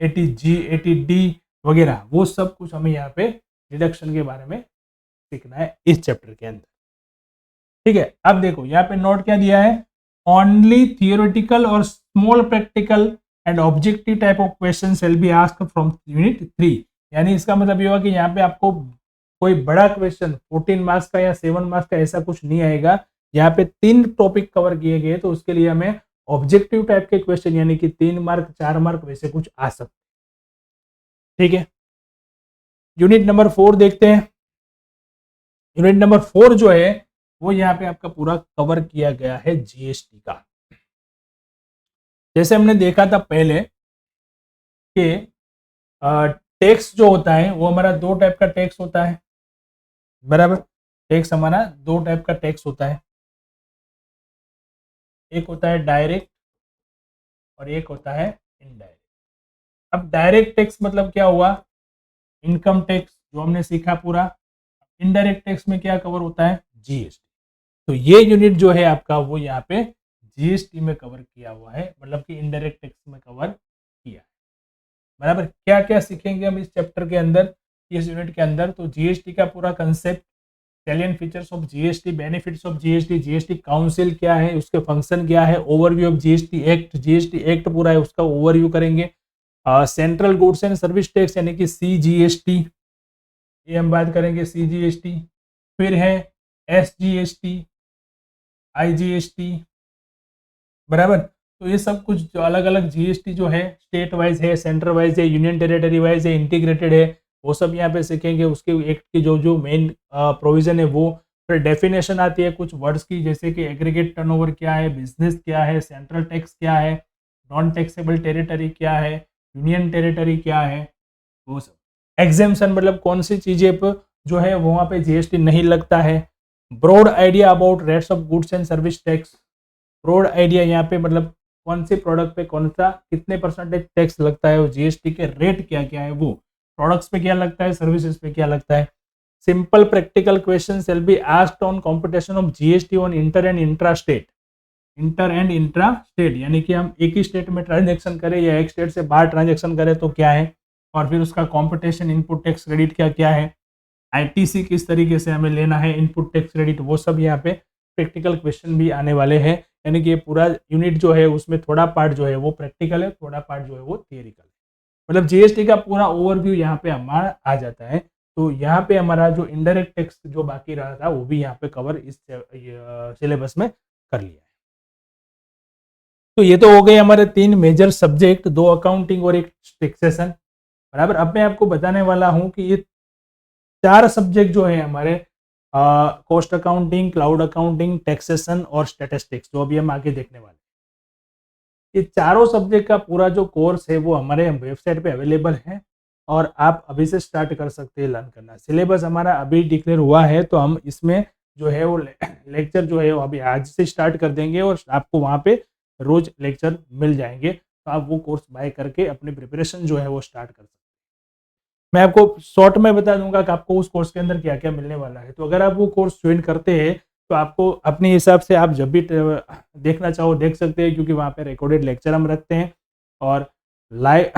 [SPEAKER 1] 80G, 80D वगैरह, वो सब कुछ हमें यहाँ पे डिडक्शन के बारे में सीखना है इस चैप्टर के अंदर, ठीक है। अब देखो यहाँ पे नोट क्या दिया है, ओनली थियोरेटिकल और small practical and objective type of question will be asked from unit 3। यानी इसका मतलब ये हुआ कि यहाँ पे आपको कोई बड़ा क्वेश्चन 14 मार्क्स का या 7 मार्क्स का ऐसा कुछ नहीं आएगा। यहाँ पे 3 टॉपिक कवर किए गए तो उसके लिए हमें ऑब्जेक्टिव टाइप के क्वेश्चन यानी कि 3 मार्क 4 मार्क वैसे कुछ आ सकते, ठीक है। यूनिट नंबर 4 देखते हैं। यूनिट नंबर 4 जो है वो यहाँ पे आपका पूरा कवर किया गया है जीएसटी का। जैसे हमने देखा था पहले कि टैक्स जो होता है वो हमारा 2 टाइप का टैक्स होता है, बराबर। टैक्स हमारा 2 टाइप का टैक्स होता है, एक होता है डायरेक्ट और एक होता है इनडायरेक्ट। अब डायरेक्ट टैक्स मतलब क्या हुआ, इनकम टैक्स जो हमने सीखा पूरा। इनडायरेक्ट टैक्स में क्या कवर होता है, जीएसटी। तो ये यूनिट जो है आपका वो यहाँ पे जीएसटी में कवर किया हुआ है, मतलब कि इनडायरेक्ट टैक्स में कवर किया है, बराबर। क्या क्या सीखेंगे हम इस चैप्टर के अंदर, इस यूनिट के अंदर, तो जीएसटी का पूरा concept, salient features of GST, benefits of GST, GST council क्या है, उसके फंक्शन क्या है, overview of GST act, GST act पूरा है उसका ओवरव्यू करेंगे। Central goods and service tax यानी कि सीजीएसटी, ये हम बात करेंगे सीजीएसटी। फिर है एसजीएसटी, आईजीएसटी, बराबर। तो ये सब कुछ जो अलग अलग जीएसटी जो है स्टेट वाइज है, सेंटर वाइज है, यूनियन टेरिटरी वाइज है, इंटीग्रेटेड है, वो सब यहाँ पे सीखेंगे। उसके एक्ट की जो जो मेन प्रोविजन है वो, फिर डेफिनेशन आती है कुछ वर्ड्स की, जैसे कि एग्रीगेट टर्नओवर क्या है, बिजनेस क्या है, सेंट्रल टैक्स क्या है, नॉन टैक्सेबल टेरिटरी क्या है, यूनियन टेरिटरी क्या है, वो सब। एग्जेम्पशन मतलब कौन सी चीजें पर जो है वहाँ पे जीएसटी नहीं लगता है। Broad idea about rates of goods and service tax, broad idea यहाँ पे मतलब कौन से प्रोडक्ट पे कौन सा कितने परसेंटेज टैक्स लगता है, और जीएसटी के रेट क्या क्या है, वो प्रोडक्ट्स पे क्या लगता है, सर्विसेज पे क्या लगता है। Simple practical question will be asked on competition of GST on inter and intra state, inter and intra state यानी कि हम एक ही स्टेट में ट्रांजेक्शन करें या एक स्टेट से बाहर ट्रांजेक्शन करें तो क्या है, और फिर उसका कंपटीशन इनपुट टैक्स क्रेडिट क्या क्या है, आईटीसी किस तरीके से हमें लेना है, इनपुट टैक्स क्रेडिट, वो सब यहाँ पे प्रैक्टिकल क्वेश्चन भी आने वाले हैं। यानी कि ये पूरा यूनिट जो है उसमें थोड़ा पार्ट जो है वो प्रैक्टिकल है, थोड़ा पार्ट जो है वो थियरिकल है, मतलब जीएसटी का पूरा ओवरव्यू यहाँ पे हमारा आ जाता है। तो यहाँ पे हमारा जो इनडायरेक्ट टैक्स जो बाकी रहा था वो भी यहाँ पे कवर इस सिलेबस में कर लिया है। तो ये तो हो गए हमारे 3 मेजर सब्जेक्ट, 2 अकाउंटिंग और एक टैक्सेशन, बराबर। अब मैं आपको बताने वाला हूँ कि ये 4 सब्जेक्ट जो है हमारे cost accounting, cloud accounting, taxation और स्टैटिस्टिक्स, जो अभी हम आगे देखने वाले, ये चारों सब्जेक्ट का पूरा जो कोर्स है वो हमारे वेबसाइट पे अवेलेबल है और आप अभी से स्टार्ट कर सकते हैं लर्न करना। सिलेबस हमारा अभी डिक्लेयर हुआ है तो हम इसमें जो है वो लेक्चर जो है वो अभी आज से स्टार्ट कर देंगे और आपको वहाँ पे रोज लेक्चर मिल जाएंगे, तो आप वो कोर्स बाय करके अपनी प्रिपरेशन जो है वो स्टार्ट कर सकते हैं। मैं आपको शॉर्ट में बता दूंगा कि आपको उस कोर्स के अंदर क्या क्या मिलने वाला है। तो अगर आप वो कोर्स ज्वाइन करते हैं तो आपको अपने हिसाब से आप जब भी देखना चाहो देख सकते हैं, क्योंकि वहाँ पे रिकॉर्डेड लेक्चर हम रखते हैं और लाइव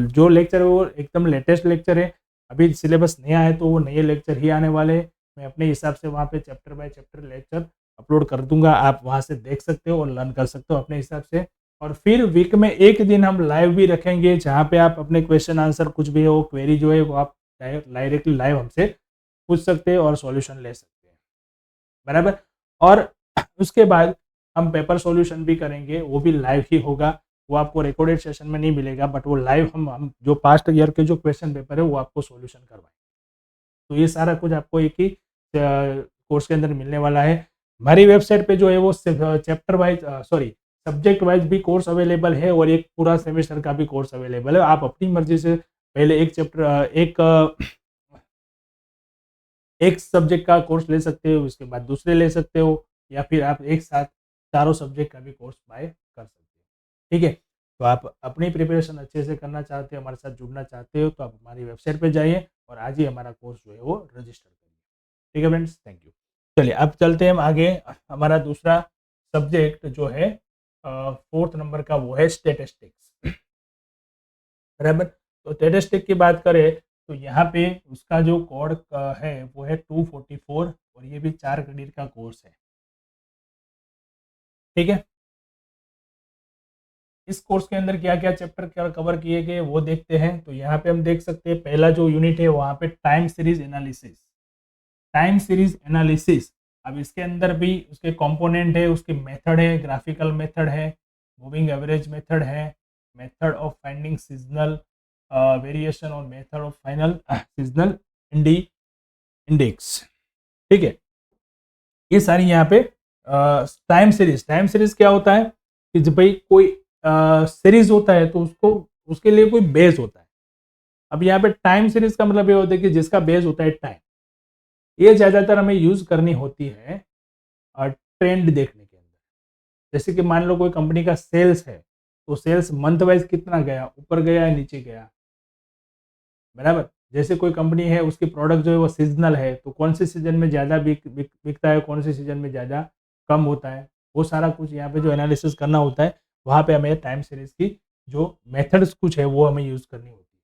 [SPEAKER 1] जो लेक्चर है वो एकदम लेटेस्ट लेक्चर है। अभी सिलेबस नया है तो वो नए लेक्चर ही आने वाले हैं। मैं अपने हिसाब से वहाँ पे chapter by chapter lecture upload कर दूंगा, आप वहां से देख सकते हो और लर्न कर सकते हो अपने हिसाब से। और फिर वीक में एक दिन हम लाइव भी रखेंगे, जहाँ पे आप अपने क्वेश्चन आंसर कुछ भी हो, क्वेरी जो है वो आप डायरेक्टली लाइव हमसे पूछ सकते हैं और सॉल्यूशन ले सकते हैं, बराबर। और उसके बाद हम पेपर सॉल्यूशन भी करेंगे, वो भी लाइव ही होगा, वो आपको रिकॉर्डेड सेशन में नहीं मिलेगा, बट वो लाइव हम जो पास्ट ईयर के जो क्वेश्चन पेपर है वो आपको सॉल्यूशन करवाएंगे। तो ये सारा कुछ आपको एक ही कोर्स के अंदर मिलने वाला है। हमारी वेबसाइट पे जो है वो चैप्टर वाइज सब्जेक्ट वाइज भी कोर्स अवेलेबल है और एक पूरा सेमेस्टर का भी कोर्स अवेलेबल है। आप अपनी मर्जी से पहले एक सब्जेक्ट का कोर्स ले सकते हो, उसके बाद दूसरे ले सकते हो, या फिर आप एक साथ चारों सब्जेक्ट का भी कोर्स बाय कर सकते हो। ठीक है, तो आप अपनी प्रिपरेशन अच्छे से करना चाहते हो, हमारे साथ जुड़ना चाहते हो, तो आप हमारी वेबसाइट पे जाइए और आज ही हमारा कोर्स जो है वो रजिस्टर करिए। ठीक है फ्रेंड्स, थैंक यू। चलिए अब चलते हैं हम आगे। हमारा दूसरा सब्जेक्ट जो है 4th नंबर का, वो है स्टेटिस्टिक्स, बराबर। तो स्टेटिस्टिक की बात करें तो यहाँ पे उसका जो कोड है वो है 244 और ये भी 4 क्रेडिट का कोर्स है। ठीक है, इस कोर्स के अंदर क्या क्या चैप्टर कवर किए गए वो देखते हैं। तो यहाँ पे हम देख सकते हैं पहला जो यूनिट है वहाँ पे time series analysis, time series analysis. अब इसके अंदर भी उसके कंपोनेंट है, उसके मेथड है, ग्राफिकल मेथड है, मूविंग एवरेज मेथड है, method of finding seasonal variation और method of final seasonal index. ठीक है, ये सारी यहाँ पे टाइम सीरीज क्या होता है कि जब भाई कोई सीरीज होता है तो उसको उसके लिए कोई बेस होता है। अब यहाँ पे टाइम सीरीज का मतलब ये होता है कि जिसका बेस होता है टाइम, ये ज्यादातर हमें यूज करनी होती है ट्रेंड देखने के अंदर। जैसे कि मान लो कोई कंपनी का सेल्स है, तो सेल्स मंथ वाइज कितना गया, ऊपर गया या नीचे गया, बराबर। जैसे कोई कंपनी है उसकी प्रोडक्ट जो है वो सीजनल है, तो कौन से सीजन में ज़्यादा बिकता है, कौन से सीजन में ज़्यादा कम होता है, वो सारा कुछ यहाँ पे जो एनालिसिस करना होता है, वहाँ पे हमें टाइम सीरीज की जो मेथड्स कुछ है वो हमें यूज़ करनी होती है।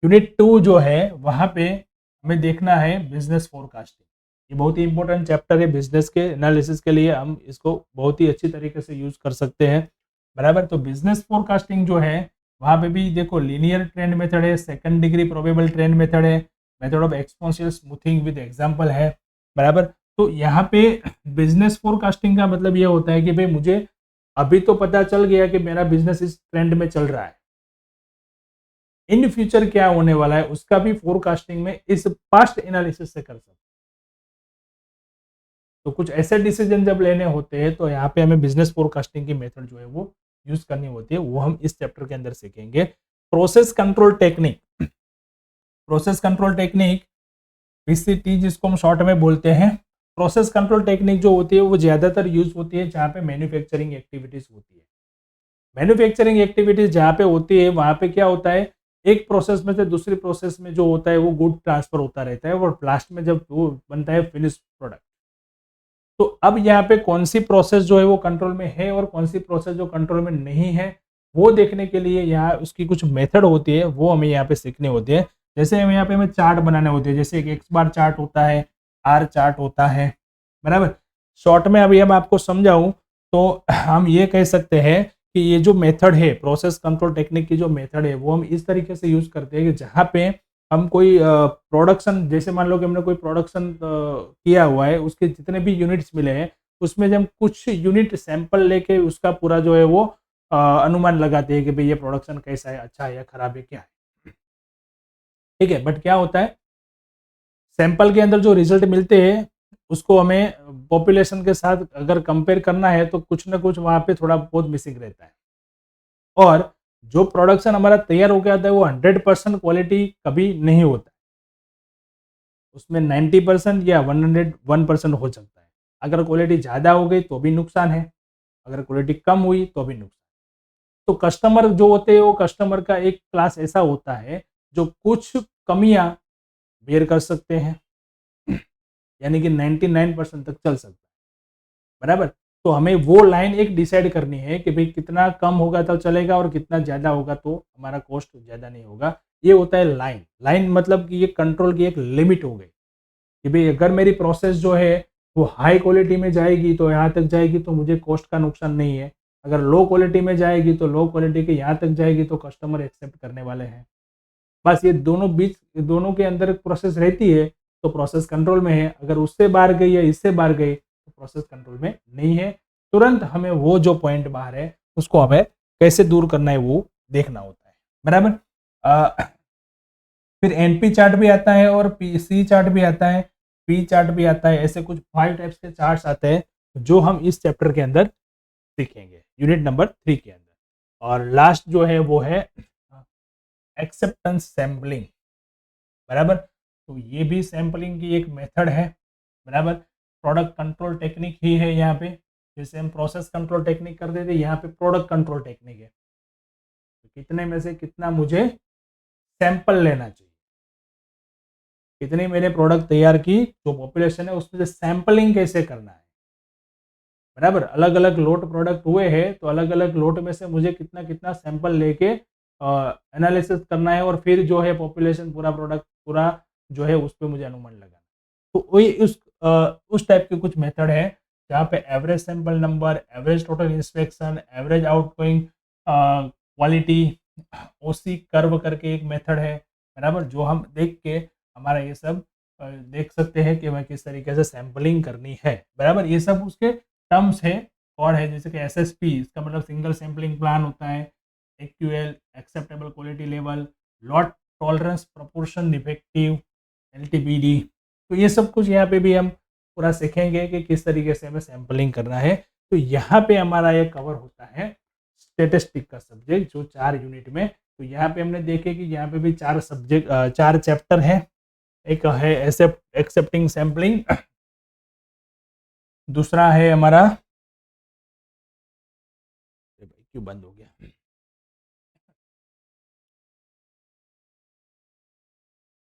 [SPEAKER 1] यूनिट 2 जो है वहाँ पे हमें देखना है बिजनेस फोरकास्टिंग। ये बहुत ही इंपॉर्टेंट चैप्टर है बिजनेस के एनालिसिस के लिए, हम इसको बहुत ही अच्छी तरीके से यूज़ कर सकते हैं, बराबर। तो बिजनेस फोरकास्टिंग जो है वहाँ पे भी देखो लीनियर ट्रेंड मेथड है, second degree probable trend method है, method of exponential smoothing with example है, बराबर। तो यहाँ पे बिजनेस फोरकास्टिंग का मतलब ये होता है कि भाई मुझे अभी तो पता चल गया कि मेरा बिजनेस इस ट्रेंड में चल रहा है, इन फ्यूचर क्या होने वाला है उसका भी फोरकास्टिंग में इस पास्ट एनालिसिस से कर सकते हैं। तो कुछ ऐसे डिसीजन जब लेने होते हैं तो यहाँ पे हमें बिजनेस फोरकास्टिंग की मेथड जो है वो यूज करनी होती है, वो हम इस चैप्टर के अंदर सीखेंगे। Process control technique, process control technique PCT जिसको हम शॉर्ट में बोलते हैं। प्रोसेस कंट्रोल टेक्निक जो होती है वो ज्यादातर यूज होती है जहाँ पे मैन्युफैक्चरिंग एक्टिविटीज होती है। मैन्युफैक्चरिंग एक्टिविटीज जहाँ पे होती है वहाँ पे क्या होता है, एक प्रोसेस में से दूसरी प्रोसेस में जो होता है वो गुड ट्रांसफर होता रहता है और लास्ट में जब वो बनता है फिनिश प्रोडक्ट। तो अब यहाँ पे कौन सी प्रोसेस जो है वो कंट्रोल में है और कौन सी प्रोसेस जो कंट्रोल में नहीं है, वो देखने के लिए यहाँ उसकी कुछ मेथड होती है वो हमें यहाँ पे सीखनी होती है। जैसे हम यहाँ पे हमें चार्ट बनाने होते हैं, जैसे एक एक्स बार चार्ट होता है, आर चार्ट होता है, बराबर। शॉर्ट में अभी हम आपको समझाऊं तो हम ये कह सकते हैं कि ये जो मेथड है प्रोसेस कंट्रोल टेक्निक की जो मेथड है वो हम इस तरीके से यूज करते हैं कि जहाँ पे हम कोई प्रोडक्शन, जैसे मान लो कि हमने कोई प्रोडक्शन किया हुआ है, उसके जितने भी यूनिट्स मिले हैं उसमें जब हम कुछ यूनिट सैंपल लेके उसका पूरा जो है वो अनुमान लगाते हैं कि भाई ये प्रोडक्शन कैसा है, अच्छा है या खराब है, क्या है। ठीक है, बट क्या होता है सैंपल के अंदर जो रिजल्ट मिलते हैं उसको हमें पॉपुलेशन के साथ अगर कंपेयर करना है तो कुछ ना कुछ वहाँ पे थोड़ा बहुत मिसिंग रहता है। और जो प्रोडक्शन हमारा तैयार हो गया था वो 100% क्वालिटी कभी नहीं होता, उसमें 90% या 101% हो सकता है। अगर क्वालिटी ज़्यादा हो गई तो भी नुकसान है, अगर क्वालिटी कम हुई तो भी नुकसान। तो कस्टमर जो होते हैं वो कस्टमर का एक क्लास ऐसा होता है जो कुछ कमियां बेयर कर सकते हैं, यानी कि 99% तक चल सकता है, बराबर। तो हमें वो लाइन एक डिसाइड करनी है कि भाई कितना कम होगा तो चलेगा और कितना ज़्यादा होगा तो हमारा कॉस्ट ज़्यादा नहीं होगा। ये होता है लाइन। लाइन मतलब कि ये कंट्रोल की एक लिमिट हो गई कि भाई अगर मेरी प्रोसेस जो है वो हाई क्वालिटी में जाएगी तो यहाँ तक जाएगी तो मुझे कॉस्ट का नुकसान नहीं है, अगर लो क्वालिटी में जाएगी तो लो क्वालिटी के यहाँ तक जाएगी तो कस्टमर एक्सेप्ट करने वाले हैं। बस ये दोनों बीच दोनों के अंदर प्रोसेस रहती है तो प्रोसेस कंट्रोल में है, अगर उससे बाहर गई या इससे बाहर गई तो प्रोसेस कंट्रोल में नहीं है। तुरंत हमें वो जो पॉइंट बाहर है उसको हमें कैसे दूर करना है वो देखना होता है, बराबर। फिर एनपी चार्ट भी आता है और पीसी चार्ट भी आता है, पी चार्ट भी आता है, ऐसे कुछ 5 टाइप्स के चार्ट्स आते हैं जो हम इस चैप्टर के अंदर सीखेंगे यूनिट नंबर 3 के अंदर। और लास्ट जो है वो है एक्सेप्टेंस सैम्पलिंग, बराबर। तो ये भी सैम्पलिंग की एक मेथड है, बराबर। प्रोडक्ट कंट्रोल टेक्निक ही है यहाँ पे, जैसे हम प्रोसेस कंट्रोल टेक्निक कर देते यहाँ पे प्रोडक्ट कंट्रोल टेक्निक है। तो कितने में से कितना मुझे सैंपल लेना चाहिए, कितनी मैंने प्रोडक्ट तैयार की, जो पॉपुलेशन है उसमें से सैंपलिंग कैसे करना है, बराबर। अलग अलग लोट प्रोडक्ट हुए हैं तो अलग अलग लोट में से मुझे कितना कितना सैंपल लेके एनालिसिस करना है और फिर जो है पॉपुलेशन पूरा प्रोडक्ट पूरा जो है उस पर मुझे अनुमान लगाना। तो वही उस टाइप के कुछ मेथड है जहाँ पे average sample number, average total inspection, average outgoing quality, OC curve करके एक मेथड है, बराबर। जो हम देख के हमारा ये सब देख सकते हैं कि मैं किस तरीके से सैंपलिंग करनी है, बराबर। ये सब उसके टर्म्स है और है, जैसे कि एसएसपी, इसका मतलब सिंगल सैंपलिंग प्लान होता है, AQL acceptable quality level, lot tolerance proportion defective, LTPD. तो ये सब कुछ यहाँ पे भी हम पूरा सीखेंगे कि किस तरीके से हमें सैंपलिंग करना है। तो यहाँ पे हमारा ये कवर होता है स्टेटिस्टिक का सब्जेक्ट जो 4 यूनिट में। तो यहाँ पे हमने देखे कि यहाँ पे भी 4 सब्जेक्ट 4 चैप्टर हैं। एक है एक्सेप्टिंग सैंपलिंग, दूसरा है हमारा क्यों बंद हो गया,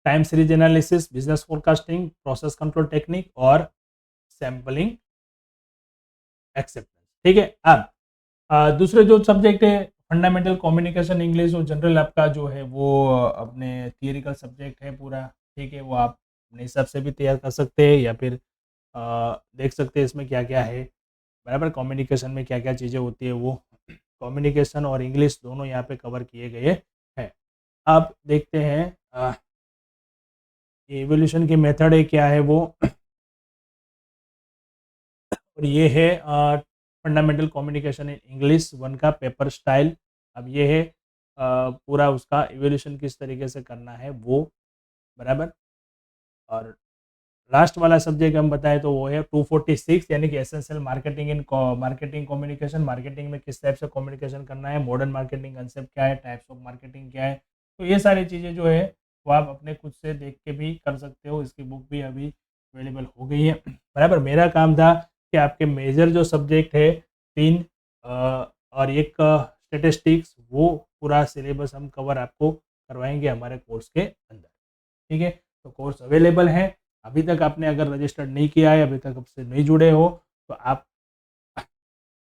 [SPEAKER 1] time series analysis, business forecasting, process control technique और सैंपलिंग एक्सेप्टेंस। ठीक है। अब दूसरे जो सब्जेक्ट है फंडामेंटल कम्युनिकेशन इंग्लिश और जनरल, आपका जो है वो अपने थियरिकल सब्जेक्ट है पूरा। ठीक है, वो आप अपने हिसाब से भी तैयार कर सकते हैं या फिर देख सकते हैं इसमें क्या क्या है, बराबर। कम्युनिकेशन में क्या क्या चीज़ें होती है वो कम्युनिकेशन और इंग्लिश दोनों यहाँ पे कवर किए गए हैं। अब देखते हैं एवोल्यूशन की मेथड है क्या है वो, और ये है फंडामेंटल कम्युनिकेशन इन इंग्लिश 1 का पेपर स्टाइल। अब ये है पूरा उसका इवोल्यूशन किस तरीके से करना है वो, बराबर। और लास्ट वाला सब्जेक्ट हम बताएं तो वो है 246 यानी कि essential marketing in marketing communication, marketing में किस टाइप से कम्युनिकेशन करना है, मॉडर्न मार्केटिंग कंसेप्ट क्या है, टाइप्स ऑफ मार्केटिंग क्या है। तो ये सारी चीज़ें जो है वो आप अपने खुद से देख के भी कर सकते हो, इसकी बुक भी अभी अवेलेबल हो गई है, बराबर। मेरा काम था कि आपके मेजर जो सब्जेक्ट है 3 और एक स्टेटिस्टिक्स, वो पूरा सिलेबस हम कवर आपको करवाएंगे हमारे कोर्स के अंदर। ठीक है, तो कोर्स अवेलेबल है। अभी तक आपने अगर रजिस्टर्ड नहीं किया है, अभी तक आपसे नहीं जुड़े हो, तो आप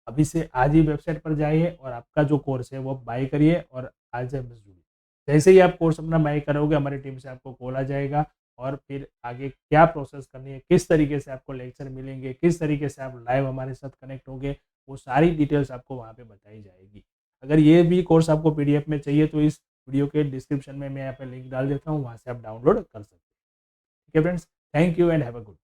[SPEAKER 1] अभी से आज ही वेबसाइट पर जाइए और आपका जो कोर्स है वो बाय करिए और आज से बस जुड़िए। जैसे ही आप कोर्स अपना बाय करोगे हमारी टीम से आपको कॉल आ जाएगा और फिर आगे क्या प्रोसेस करनी है, किस तरीके से आपको लेक्चर मिलेंगे, किस तरीके से आप लाइव हमारे साथ कनेक्ट होंगे, वो सारी डिटेल्स आपको वहाँ पे बताई जाएगी। अगर ये भी कोर्स आपको पीडीएफ में चाहिए तो इस वीडियो के डिस्क्रिप्शन में मैं यहाँ पे लिंक डाल देता हूँ, वहाँ से आप डाउनलोड कर सकते हैं। ठीक है friends, thank you and have a good.